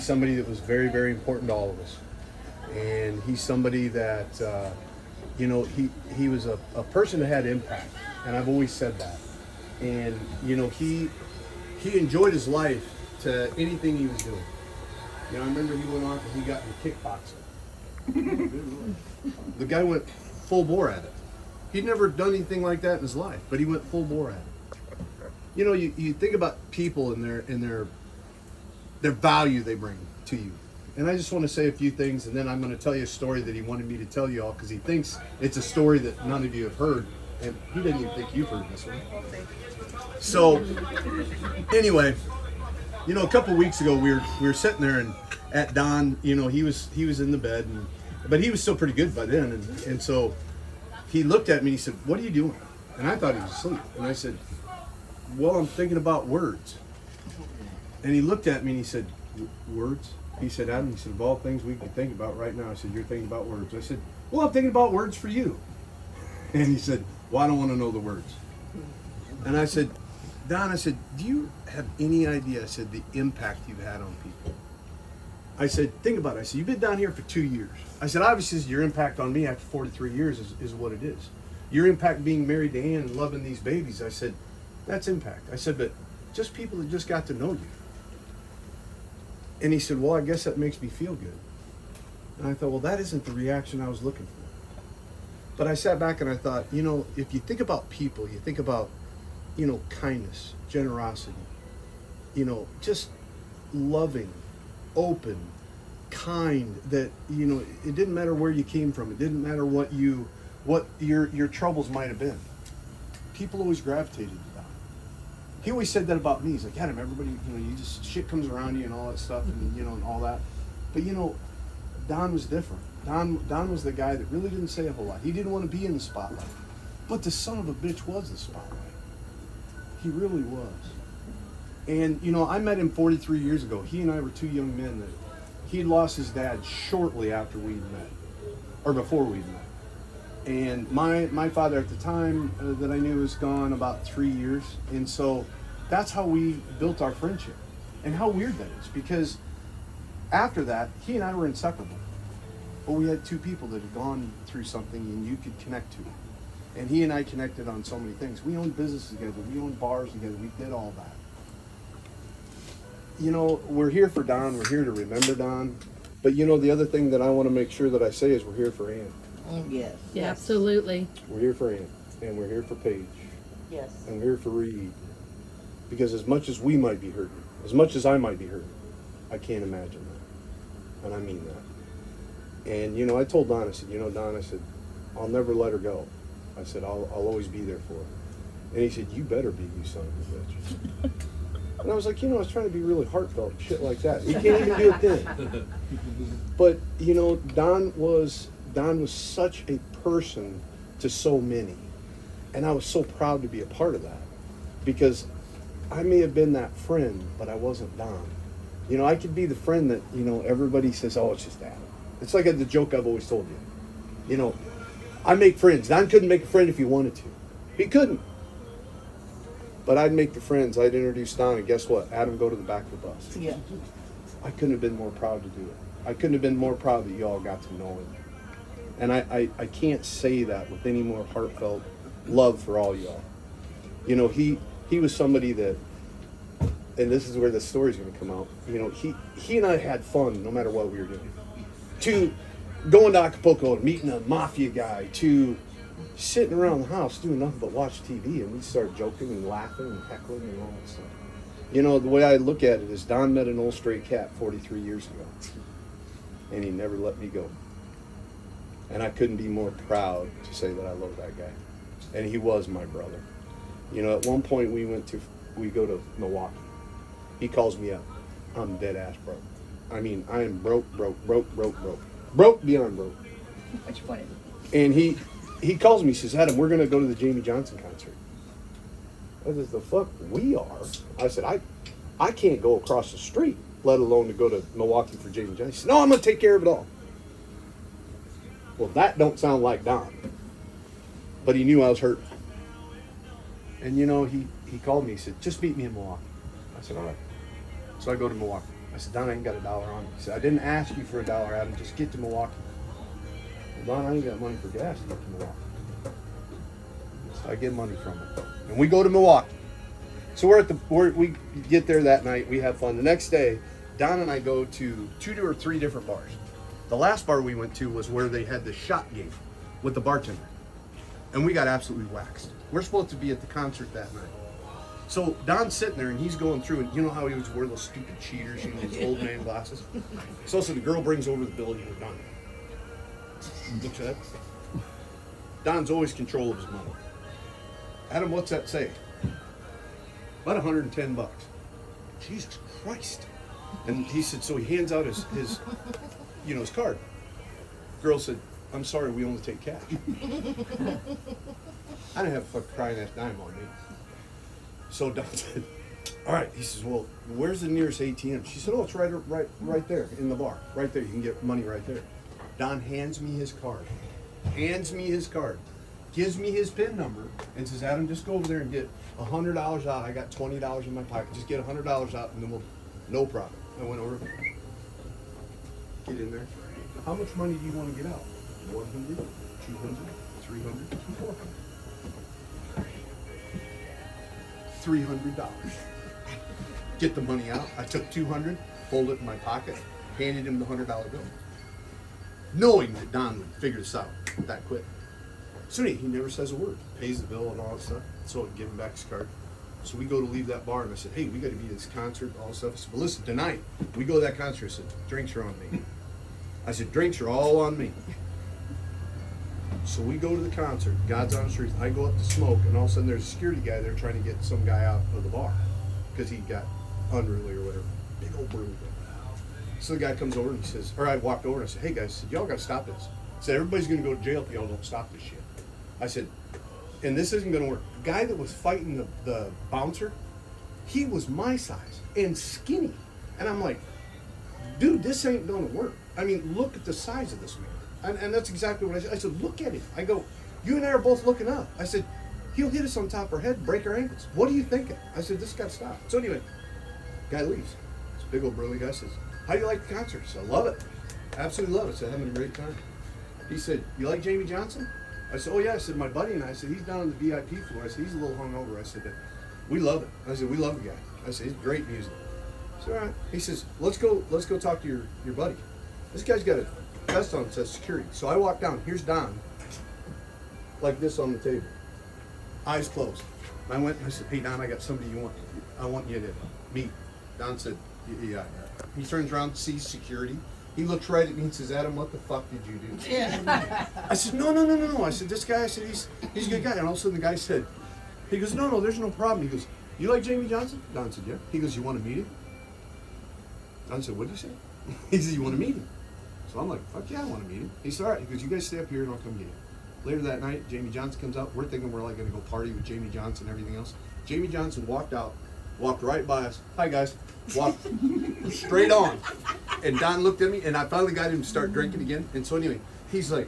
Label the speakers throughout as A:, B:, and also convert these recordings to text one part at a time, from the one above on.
A: somebody that was very, very important to all of us. And he's somebody that, he was a person that had impact. And I've always said that. And, he enjoyed his life to anything he was doing. I remember he went off and he got into kickboxing. The guy went full bore at it. He'd never done anything like that in his life, but he went full bore at it. You think about people and their value they bring to you. And I just want to say a few things, and then I'm going to tell you a story that he wanted me to tell you all because he thinks it's a story that none of you have heard, and he doesn't even think you've heard this one. So, anyway, a couple weeks ago we were sitting there and at Don, he was in the bed, but he was still pretty good by then, and so he looked at me and he said, "What are you doing?" And I thought he was asleep, and I said, "Well, I'm thinking about words." And he looked at me and he said, "Words?" He said, "Adam," he said, "of all things we can think about right now," I said, "you're thinking about words." I said, "Well, I'm thinking about words for you." And he said, "Well, I don't want to know the words." And I said, "Don," I said, "do you have any idea," I said, "the impact you've had on people?" I said, "Think about it." I said, "You've been down here for 2 years." I said, "Obviously, your impact on me after 43 years is what it is. Your impact being married to Ann and loving these babies," I said, "that's impact." I said, "But just people that just got to know you." And he said, "Well, I guess that makes me feel good." And I thought, well, that isn't the reaction I was looking for. But I sat back and I thought, if you think about people, you think about, kindness, generosity, just loving, open, kind, that, it didn't matter where you came from. It didn't matter what your troubles might have been. People always gravitated to that. He always said that about me. He's like, "Adam, everybody, you just, shit comes around you and all that stuff and, and all that." But, Don was different. Don was the guy that really didn't say a whole lot. He didn't want to be in the spotlight. But the son of a bitch was the spotlight. He really was. And, I met him 43 years ago. He and I were two young men that he lost his dad shortly after we'd met, or before we'd met. And my father at the time that I knew was gone about 3 years. And so that's how we built our friendship. And how weird that is, because after that, he and I were inseparable. But we had two people that had gone through something and you could connect to. And he and I connected on so many things. We owned businesses together. We owned bars together. We did all that. We're here for Don. We're here to remember Don. But the other thing that I want to make sure that I say is we're here for Ann.
B: Yes.
C: Yeah, absolutely.
A: We're here for Ann. And we're here for Paige.
B: Yes.
A: And we're here for Reed. Because as much as we might be hurting, as much as I might be hurting, I can't imagine that. And I mean that. And, I told Don, I said, Don, I said, I'll never let her go. I said, I'll always be there for her. And he said, "You better be, you son of a bitch." And I was like, I was trying to be really heartfelt and shit like that. He can't even do it then. But, Don was such a person to so many. And I was so proud to be a part of that. Because I may have been that friend, but I wasn't Don. I could be the friend that, everybody says, "Oh, it's just Adam." It's like the joke I've always told you. I make friends. Don couldn't make a friend if he wanted to. He couldn't. But I'd make the friends. I'd introduce Don, and guess what? Adam go to the back of the bus.
B: Yeah.
A: I couldn't have been more proud to do it. I couldn't have been more proud that you all got to know him. And I can't say that with any more heartfelt love for all y'all. He was somebody that, and this is where the story's going to come out. He and I had fun no matter what we were doing. To going to Acapulco and meeting a mafia guy, to sitting around the house doing nothing but watch TV, and we start joking and laughing and heckling and all that stuff. The way I look at it is Don met an old stray cat 43 years ago, and he never let me go. And I couldn't be more proud to say that I love that guy. And he was my brother. At one point we go to Milwaukee. He calls me up. I'm dead ass broke. I mean, I am broke beyond broke.
B: What's your point?
A: And he calls me, he says, "Adam, we're going to go to the Jamie Johnson concert." I said, "The fuck we are?" I said, I can't go across the street, let alone to go to Milwaukee for Jamie Johnson. He said, "No, I'm going to take care of it all." Well, that don't sound like Don. But he knew I was hurt. And he called me, he said, "Just meet me in Milwaukee." I said, "All right." So I go to Milwaukee. I said, Don, I ain't got $1 on me. He said, I didn't ask you for $1, Adam. Just get to Milwaukee. Well, Don, I ain't got money for gas to get to Milwaukee. So I get money from him. And we go to Milwaukee. So we get there that night. We have fun. The next day, Don and I go to 2 or 3 different bars. The last bar we went to was where they had the shot game with the bartender. And we got absolutely waxed. We're supposed to be at the concert that night. So Don's sitting there and he's going through, and you know how he would wear those stupid cheaters, you know, those old man glasses? So the girl brings over the bill, and goes, Don. Looks at it. Don's always control of his money. Adam, what's that say? About $110. Jesus Christ. And he said, so he hands out his his card. Girl said, I'm sorry, we only take cash. I didn't have a fucking crying ass dime on me. So Don said, all right. He says, well, where's the nearest ATM? She said, oh, it's right there in the bar. Right there. You can get money right there. Don hands me his card. Gives me his PIN number and says, Adam, just go over there and get $100 out. I got $20 in my pocket. Just get $100 out and then we'll, no problem. I went over, get in there. How much money do you want to get out? 100, 200, 300, 400. $300. Get the money out. I took 200, folded it in my pocket, handed him the $100 bill, knowing that Don would figure this out that quick. So he never says a word, pays the bill and all that stuff. So I give him back his card. So we go to leave that bar and I said, hey, we got to be at this concert, all this stuff. I said, well, listen, tonight we go to that concert. I said, drinks are on me. I said, drinks are all on me. So we go to the concert, God's honest truth. I go up to smoke, and all of a sudden there's a security guy there trying to get some guy out of the bar because he got unruly or whatever. Big old burly guy. So the guy comes over and he says, or I walked over and I said, hey guys, I said, y'all got to stop this. I said, everybody's going to go to jail if y'all don't stop this shit. I said, and this isn't going to work. The guy that was fighting the bouncer, he was my size and skinny. And I'm like, dude, this ain't going to work. I mean, look at the size of this man. And that's exactly what I said. I said, look at him. I go, you and I are both looking up. I said, he'll hit us on top of our head, break our ankles. What are you thinking? I said, this got to stop. So anyway, guy leaves. This big old burly guy says, how do you like the concert? I said, I love it. Absolutely love it. I said, having a great time. He said, you like Jamie Johnson? I said, oh yeah. I said, my buddy and I said, he's down on the VIP floor. I said, he's a little hungover. I said, we love it. I said, we love the guy. I said, he's great music. I said, all right. He says, let's go talk to your buddy. This guy's got a vest on that says security. So I walk down. Here's Don, like this on the table, eyes closed. And I went and I said, hey Don, I got somebody I want you to meet. Don said, yeah. He turns around, sees security. He looks right at me and says, Adam, what the fuck did you do? Yeah. I said, no. I said, this guy, I said, he's a good guy. And all of a sudden the guy said, he goes, no, there's no problem. He goes, you like Jamie Johnson? Don said, yeah. He goes, you want to meet him? Don said, what did you say? He said, you want to meet him? So I'm like, fuck yeah, I want to meet him. He said, all right. He goes, you guys stay up here and I'll come get you. Later that night, Jamie Johnson comes out. We're thinking we're like going to go party with Jamie Johnson and everything else. Jamie Johnson walked out, walked right by us. Hi guys. Walked straight on. And Don looked at me and I finally got him to start drinking again. And so anyway, he's like,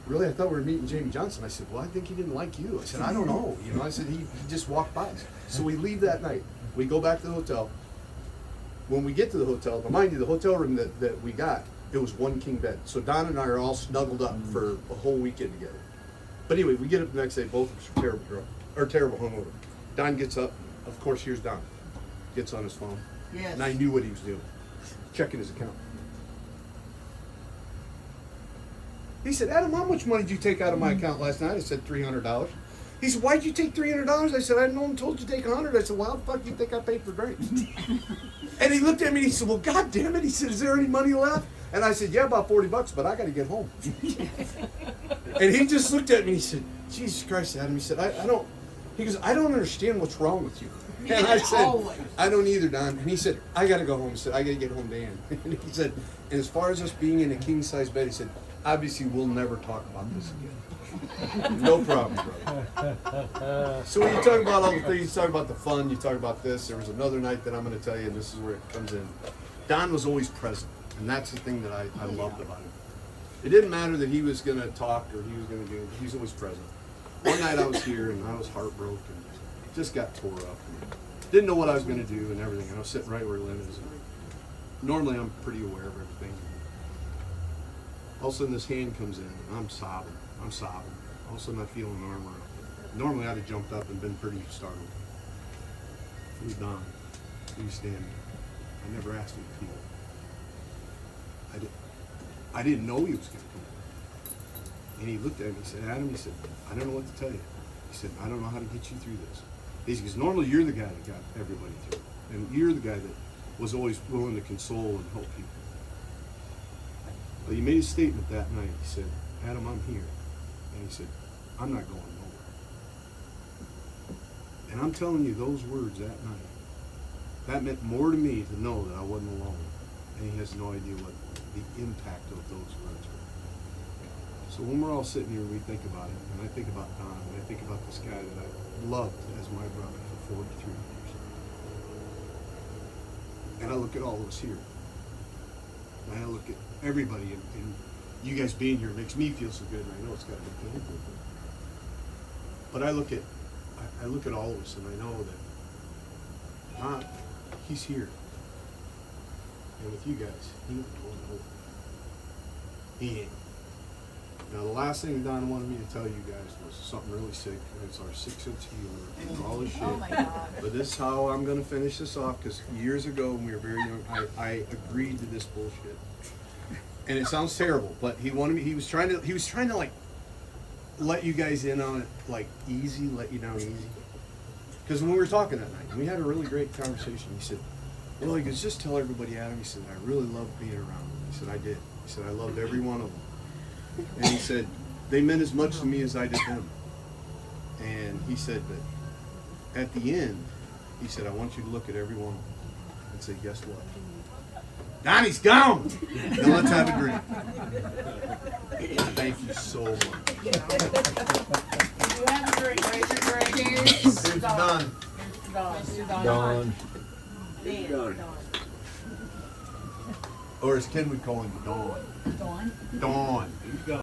A: really? I thought we were meeting Jamie Johnson. I said, well, I think he didn't like you. I said, I don't know. I said, he just walked by us. So we leave that night. We go back to the hotel. When we get to the hotel, but mind you, the hotel room that we got, it was one king bed. So Don and I are all snuggled up for a whole weekend together. But anyway, we get up the next day, both of us are terrible hungover. Don gets up, of course, here's Don. Gets on his phone. Yes. And I knew what he was doing. Checking his account. He said, Adam, how much money did you take out of my account last night? I said, $300. He said, why'd you take $300? I said, I no one told you to take $100. I said, well, how the fuck do you think I paid for drinks? And he looked at me and he said, well, God damn it. He said, is there any money left? And I said, yeah, about $40, but I got to get home. And he just looked at me and he said, Jesus Christ, Adam. He said, I don't, he goes, I don't understand what's wrong with you. And I said, I don't either, Don. And he said, I got to go home. He said, I got to get home to Ann. And he said, and as far as us being in a king-size bed, he said, obviously we'll never talk about this again. No problem, brother. So when you talk about all the things, you talk about the fun, you talk about this. There was another night that I'm going to tell you, and this is where it comes in. Don was always present, and that's the thing that I loved about him. It didn't matter that he was going to talk or he was going to do it. He was always present. One night I was here, and I was heartbroken. Just got tore up. And didn't know what I was going to do and everything. And I was sitting right where Lynn is. normally I'm pretty aware of everything. All of a sudden this hand comes in, and I'm sobbing. All of a sudden I feel an arm around me. Normally I'd have jumped up and been pretty startled. It was Don. He was standing there. I never asked him to come over. I didn't know he was going to come over. And he looked at me, he said, Adam, he said, I don't know what to tell you. He said, I don't know how to get you through this. He said, because normally you're the guy that got everybody through. And you're the guy that was always willing to console and help people. But he made a statement that night. He said, Adam, I'm here. And he said, I'm not going nowhere. And I'm telling you, those words that night, that meant more to me to know that I wasn't alone. And he has no idea what the impact of those words were. So when we're all sitting here and we think about it, and I think about Don, and I think about this guy that I loved as my brother for 43 years. And I look at all of us here. And I look at everybody, and you guys being here makes me feel so good, and I know it's got to be painful. But I look at all of us, and I know that Don, he's here. And with you guys, he ain't going nowhere. He ain't. Now, the last thing Don wanted me to tell you guys was something really sick, and it's our 6 sense humor and all this shit.
B: Oh my God.
A: But this is how I'm going to finish this off, because years ago when we were very young, I agreed to this bullshit. And it sounds terrible, but he was trying to like let you guys in on it, like easy, let you down easy. Because when we were talking that night, we had a really great conversation. He said, well, he goes, just tell everybody, Adam. He said, I really loved being around them. He said, I did. He said, I loved every one of them. And he said, they meant as much to me as I did them. And he said, but at the end, he said, I want you to look at every one of them and say, guess what? Donnie's gone! Now let's have a drink. Thank you so much.
B: You have a drink, raise your drink. Cheers.
A: Here's Don.
C: Don.
B: Don.
A: Or as Ken would call him, Dawn.
B: Dawn.
A: Dawn.